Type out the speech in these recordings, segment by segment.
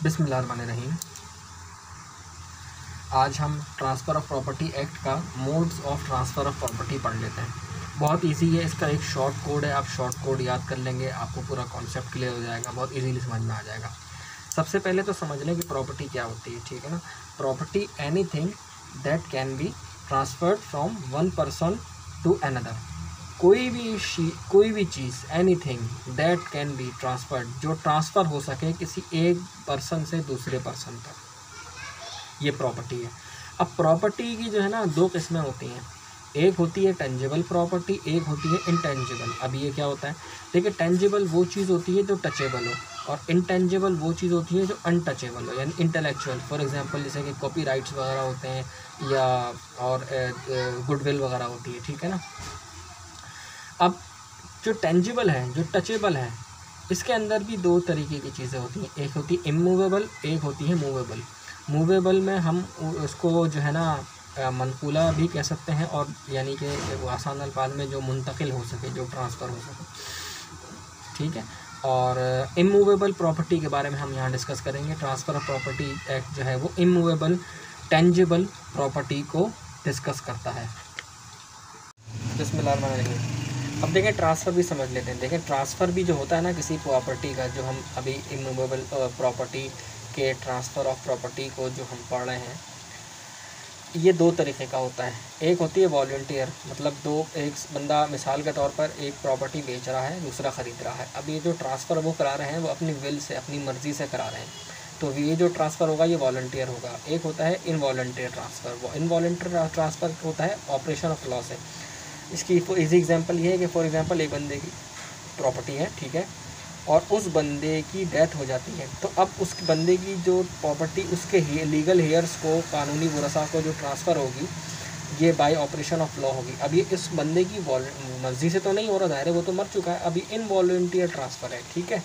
बिस्मिल्लाहिर्रहमानिर्रहीम। आज हम ट्रांसफ़र ऑफ प्रॉपर्टी एक्ट का modes of transfer of property पढ़ लेते हैं। बहुत इजी है, इसका एक शॉर्ट कोड है, आप शॉर्ट कोड याद कर लेंगे, आपको पूरा कॉन्सेप्ट क्लियर हो जाएगा, बहुत इजीली समझ में आ जाएगा। सबसे पहले तो समझ लें कि प्रॉपर्टी क्या होती है, ठीक है ना। Property anything that can be transferred from one person to another. कोई भी चीज़, anything that can be transferred, जो ट्रांसफ़र हो सके किसी एक पर्सन से दूसरे पर्सन तक, ये प्रॉपर्टी है। अब प्रॉपर्टी की जो है ना दो किस्में होती हैं, एक होती है टेंजिबल प्रॉपर्टी, एक होती है इनटेंजिबल। अब ये क्या होता है, देखिए टेंजिबल वो चीज़ होती है जो टचेबल हो, और इनटेंजिबल वो चीज़ होती है जो अनटचेबल हो, यानी इंटेलेक्चुअल। फॉर एग्जांपल जैसे कि कॉपीराइट्स वगैरह होते हैं, या और गुडविल वगैरह होती है, ठीक है ना। अब जो टेंजिबल है, जो टचेबल है, इसके अंदर भी दो तरीके की चीज़ें होती हैं, एक होती है इमूवेबल, एक होती है मूवेबल। मूवेबल में हम उसको जो है ना मनकूला भी कह सकते हैं, और यानी कि आसान अल्फाज में जो मुंतकिल हो सके, जो ट्रांसफ़र हो सके, ठीक है। और इमूवेबल प्रॉपर्टी के बारे में हम यहाँ डिस्कस करेंगे। ट्रांसफ़र ऑफ प्रॉपर्टी एक्ट जो है वो इमूवेबल टेंजिबल प्रॉपर्टी को डिस्कस करता है। बिस्मिल्लाहिर्रहमानिर्रहीम। अब देखें ट्रांसफ़र भी समझ लेते हैं। देखें ट्रांसफ़र भी जो होता है ना किसी प्रॉपर्टी का, जो हम अभी इमूवेबल प्रॉपर्टी के ट्रांसफ़र ऑफ प्रॉपर्टी को जो हम पढ़ रहे हैं, ये दो तरीक़े का होता है। एक होती है वॉलंटियर, मतलब एक बंदा मिसाल के तौर पर एक प्रॉपर्टी बेच रहा है, दूसरा ख़रीद रहा है। अब ये जो ट्रांसफ़र वो करा रहे हैं वो अपनी विल से, अपनी मर्ज़ी से करा रहे हैं, तो ये जो ट्रांसफ़र होगा ये वॉलंटियर होगा। एक होता है इनवॉलंटियर ट्रांसफ़र। वो इनवॉलंटियर ट्रांसफ़र होता है ऑपरेशन ऑफ लॉ से। इसकी इजी एग्जांपल ये है कि फॉर एग्जांपल एक बंदे की प्रॉपर्टी है, ठीक है, और उस बंदे की डेथ हो जाती है, तो अब उस बंदे की जो प्रॉपर्टी, उसके लीगल हेयर्स को, कानूनी वरसा को जो ट्रांसफ़र होगी, ये बाय ऑपरेशन ऑफ लॉ होगी। अभी इस बंदे की मर्जी से तो नहीं हो रहा, ज़ाहिर है वो तो मर चुका है, अभी इनवॉलंटियर ट्रांसफ़र है, ठीक है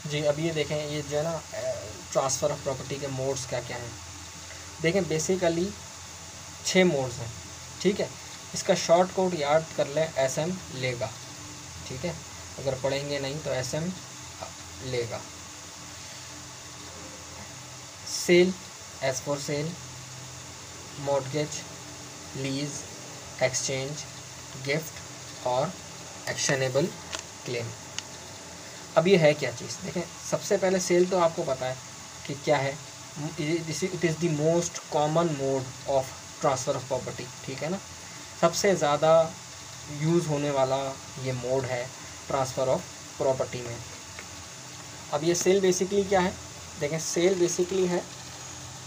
जी। अब ये देखें, ये जो है ना ट्रांसफ़र ऑफ प्रॉपर्टी के मोड्स क्या क्या हैं। देखें बेसिकली 6 मोड्स हैं, ठीक है। इसका शॉर्ट कोड याद कर लें, SM लेगा, ठीक है। अगर पढ़ेंगे नहीं तो SM लेगा। Sale, S for sale, mortgage, lease, exchange, gift और एक्शनेबल क्लेम। अब ये है क्या चीज़, देखें सबसे पहले सेल तो आपको पता है कि क्या है, it is the most common mode of transfer of property, ठीक है ना। सबसे ज़्यादा यूज़ होने वाला ये मोड है ट्रांसफ़र ऑफ प्रॉपर्टी में। अब ये सेल बेसिकली क्या है, देखें सेल बेसिकली है,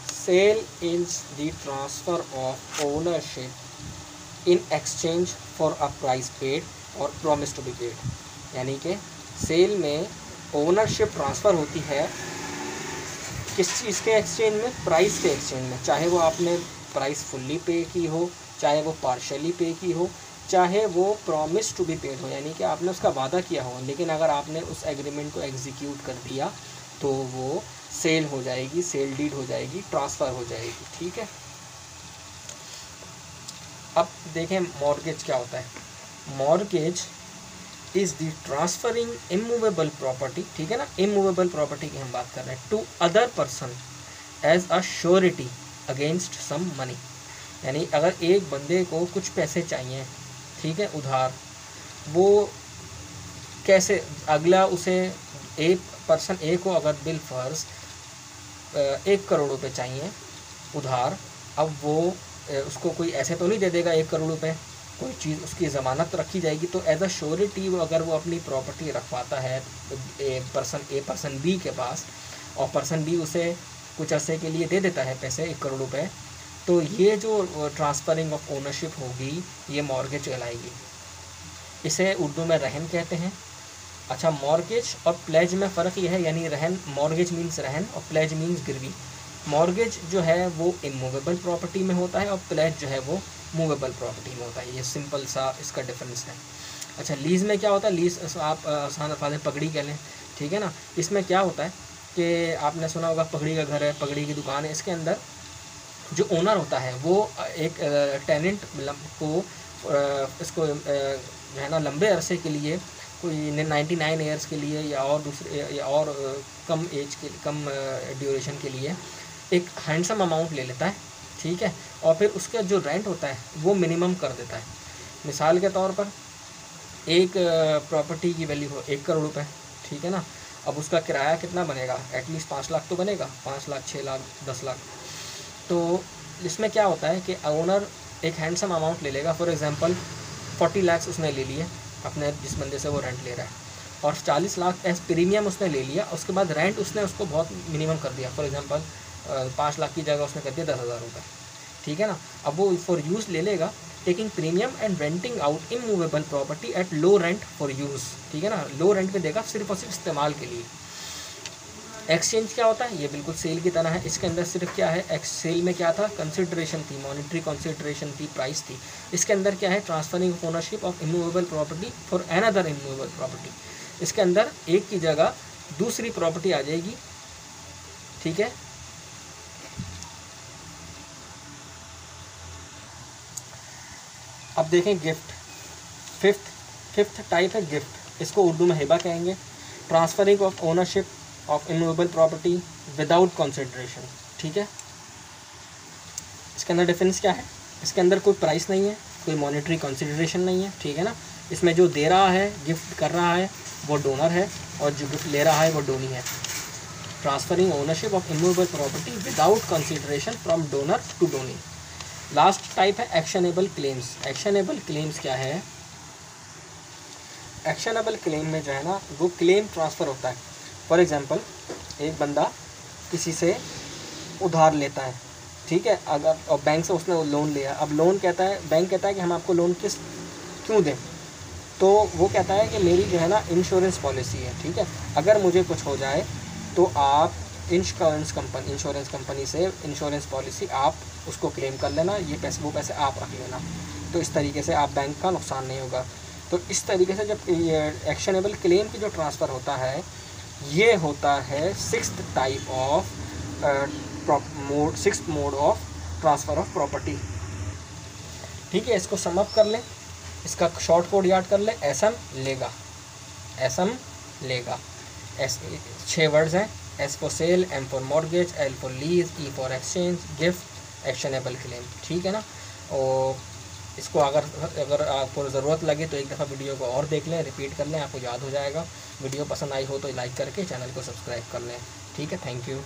sale is the transfer of ownership in exchange for a price paid और प्रॉमिस टू बी पेड। यानी कि सेल में ओनरशिप ट्रांसफ़र होती है किस चीज़ के एक्सचेंज में, प्राइस के एक्सचेंज में। चाहे वो आपने प्राइस फुल्ली पे की हो, चाहे वो पार्शली पे की हो, चाहे वो प्रॉमिस टू बी पेड हो, यानी कि आपने उसका वादा किया हो, लेकिन अगर आपने उस एग्रीमेंट को एग्जीक्यूट कर दिया तो वो सेल हो जाएगी, सेल डीड हो जाएगी, ट्रांसफ़र हो जाएगी, ठीक है। अब देखें मॉर्गेज क्या होता है। Mortgage is the transferring immovable property, ठीक है ना, इमूवेबल प्रॉपर्टी की हम बात कर रहे हैं, to other person as a surety against some money. यानी अगर एक बंदे को कुछ पैसे चाहिए, ठीक है, उधार, वो कैसे, अगला उसे एक पर्सन ए को अगर बिल फर्ज 1 करोड़ रुपए चाहिए उधार, अब वो उसको कोई ऐसे तो नहीं दे देगा 1 करोड़ रुपए, कोई चीज़ उसकी ज़मानत रखी जाएगी, तो एज अ श्योरिटी वो अगर वो अपनी प्रॉपर्टी रखवाता है पर्सन बी के पास, और पर्सन बी उसे कुछ अरसे के लिए दे देता है पैसे 1 करोड़ रुपए, तो ये जो ट्रांसफरिंग ऑफ ओनरशिप होगी ये मॉर्गेज कहलाएगी। इसे उर्दू में रहन कहते हैं। अच्छा, मॉर्गेज और प्लेज में फ़र्क ये है, यानी रहन, मॉर्गेज मीन्स रहन और प्लेज मीन्स गिरवी। मॉर्गेज जो है वो इमूवेबल प्रॉपर्टी में होता है और प्लेज जो है वो मूवेबल प्रॉपर्टी में होता है। ये सिंपल सा इसका डिफरेंस है। अच्छा, लीज़ में क्या होता है, लीज़ आप आसान अल्फाज में पगड़ी कह लें, ठीक है ना। इसमें क्या होता है कि आपने सुना होगा पगड़ी का घर है, पगड़ी की दुकान है, इसके अंदर जो ओनर होता है वो एक टेनेंट को इसको जो है ना लंबे अरसे के लिए कोई 99 ईयर्स के लिए या और दूसरे या और कम एज के कम ड्यूरेशन के लिए एक हैंडसम अमाउंट ले लेता है, ठीक है, और फिर उसका जो रेंट होता है वो मिनिमम कर देता है। मिसाल के तौर पर एक प्रॉपर्टी की वैल्यू हो 1 करोड़ रुपए, ठीक है ना। अब उसका किराया कितना बनेगा, एटलीस्ट 5 लाख तो बनेगा, 5 लाख, 6 लाख, 10 लाख। तो इसमें क्या होता है कि ओनर एक हैंडसम अमाउंट ले लेगा। फॉर एग्जांपल 40 लाख उसने ले लिए अपने जिस बंदे से वो रेंट ले रहा है, और 40 लाख एज प्रीमियम उसने ले लिया। उसके बाद रेंट उसने उसको बहुत मिनिमम कर दिया, फॉर एग्जांपल 5 लाख की जगह उसने कर दिया 10,000 रुपये, ठीक है ना। अब वो फॉर यूज़ ले लेगा, taking premium and renting out immovable property at low rent for use, ठीक है ना। लो रेंट पे देगा सिर्फ और सिर्फ इस्तेमाल के लिए। एक्सचेंज क्या होता है, ये बिल्कुल सेल की तरह है। इसके अंदर सिर्फ क्या है, सेल में क्या था, कंसिडरेशन थी, मॉनेटरी कंसिडरेशन थी, प्राइस थी। इसके अंदर क्या है, transferring of ownership of immovable property for another immovable property. इसके अंदर एक की जगह दूसरी प्रॉपर्टी आ जाएगी, ठीक है। अब देखें गिफ्ट, फिफ्थ टाइप है गिफ्ट। इसको उर्दू में हिबा कहेंगे। Transferring of ownership of immovable property without consideration, ठीक है। इसके अंदर डिफरेंस क्या है, इसके अंदर कोई प्राइस नहीं है, कोई मॉनेटरी कंसिडरेशन नहीं है, ठीक है ना। इसमें जो दे रहा है, गिफ्ट कर रहा है, वो डोनर है, और जो गिफ्ट ले रहा है वो डोनी है। Transferring ownership of immovable property without consideration from donor to donee. Last type है एक्शनेबल क्लेम्स। एक्शनेबल क्लेम्स क्या है, एक्शनेबल क्लेम में जो है ना वो क्लेम ट्रांसफ़र होता है। फॉर एग्जांपल एक बंदा किसी से उधार लेता है, ठीक है, अगर और बैंक से उसने लोन लिया। अब लोन कहता है, बैंक कहता है कि हम आपको लोन क्यों दें, तो वो कहता है कि मेरी जो है ना इंश्योरेंस पॉलिसी है, ठीक है, अगर मुझे कुछ हो जाए तो आप इंश्योरेंस कंपनी से इंश्योरेंस पॉलिसी आप उसको क्लेम कर लेना, ये पैसे वो पैसे आप रख लेना, तो इस तरीके से आप बैंक का नुकसान नहीं होगा। तो इस तरीके से जब ये एक्शनेबल क्लेम की जो ट्रांसफ़र होता है, ये होता है sixth mode of transfer of property, ठीक है। इसको सम अप कर लें, इसका शॉर्ट कोड याद कर लें, एसएम लेगा, एसएम लेगा। 6 वर्ड्स हैं, S for sale, M for mortgage, L for lease, E for exchange, gift, actionable claim, ठीक है ना। और इसको अगर आपको ज़रूरत लगे तो एक दफ़ा वीडियो को और देख लें, रिपीट कर लें, आपको याद हो जाएगा। वीडियो पसंद आई हो तो लाइक करके चैनल को सब्सक्राइब कर लें, ठीक है। Thank you.